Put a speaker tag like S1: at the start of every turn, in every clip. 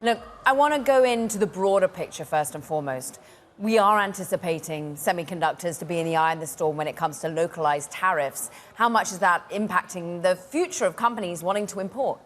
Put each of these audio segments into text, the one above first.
S1: Look, I want to go into the broader picture first and foremost. We are anticipating semiconductors to be in the eye of the storm when it comes to localized tariffs. How much is that impacting the future of companies wanting to import?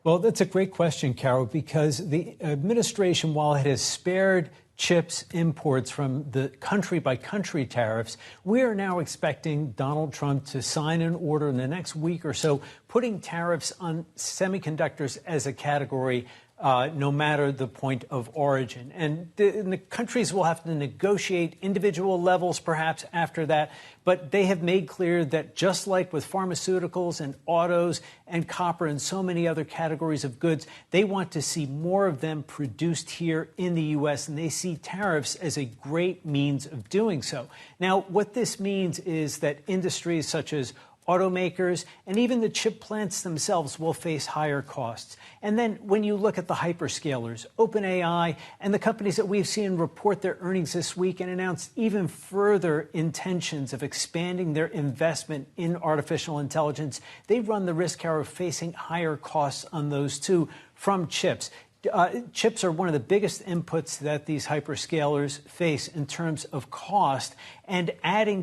S2: Well, that's a great question, Carol, because the administration, while it has spared chips imports from the country-by-country tariffs, we are now expecting Donald Trump to sign an order in the next week or so, putting tariffs on semiconductors as a category, no matter the point of origin. And the countries will have to negotiate individual levels perhaps after that. But they have made clear that just like with pharmaceuticals and autos and copper and so many other categories of goods, they want to see more of them produced here in the U.S. And they see tariffs as a great means of doing so. Now, what this means is that industries such as automakers and even the chip plants themselves will face higher costs. And then when you look at the hyperscalers, OpenAI, and the companies that we've seen report their earnings this week and announce even further intentions of expanding their investment in artificial intelligence, they run the risk of facing higher costs on those too from chips. Chips are one of the biggest inputs that these hyperscalers face in terms of cost, and adding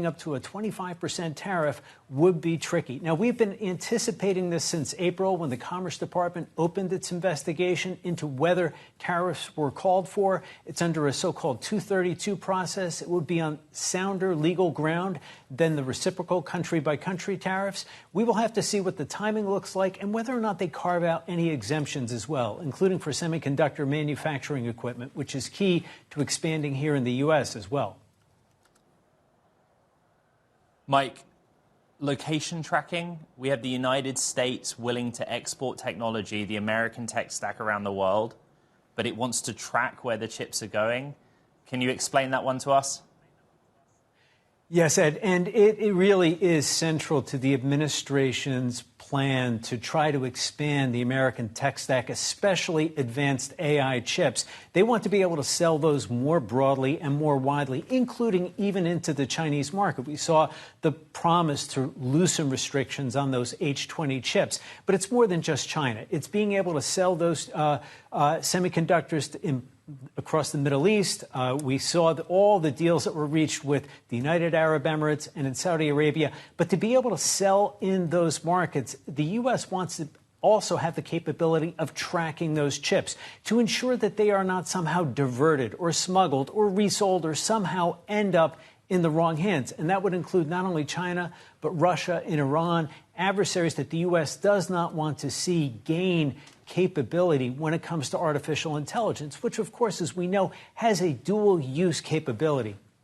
S2: up to a 25% tariff would be tricky. Now, we've been anticipating this since April when the Commerce Department opened its investigation into whether tariffs were called for. It's under a so-called 232 process. It would be on sounder legal ground than the reciprocal country-by-country tariffs. We will have to see what the timing looks like and whether or not they carve out any exemptions as well, including for semiconductor manufacturing equipment, which is key to expanding here in the U.S. as well.
S3: Mike, location tracking. We have the United States willing to export technology, the American tech stack around the world, but it wants to track where the chips are going. Can you explain that one to us?
S2: Yes, Ed, and it really is central to the administration's plan to try to expand the American tech stack, especially advanced AI chips. They want to be able to sell those more broadly and more widely, including even into the Chinese market. We saw the promise to loosen restrictions on those H20 chips. But it's more than just China. It's being able to sell those semiconductors across the Middle East. We saw all the deals that were reached with the United Arab Emirates and in Saudi Arabia. But to be able to sell in those markets, the U.S. wants to also have the capability of tracking those chips to ensure that they are not somehow diverted or smuggled or resold or somehow end up in the wrong hands. And that would include not only China, but Russia and Iran, adversaries that the U.S. does not want to see gain capability when it comes to artificial intelligence, which, of course, as we know, has a dual use capability.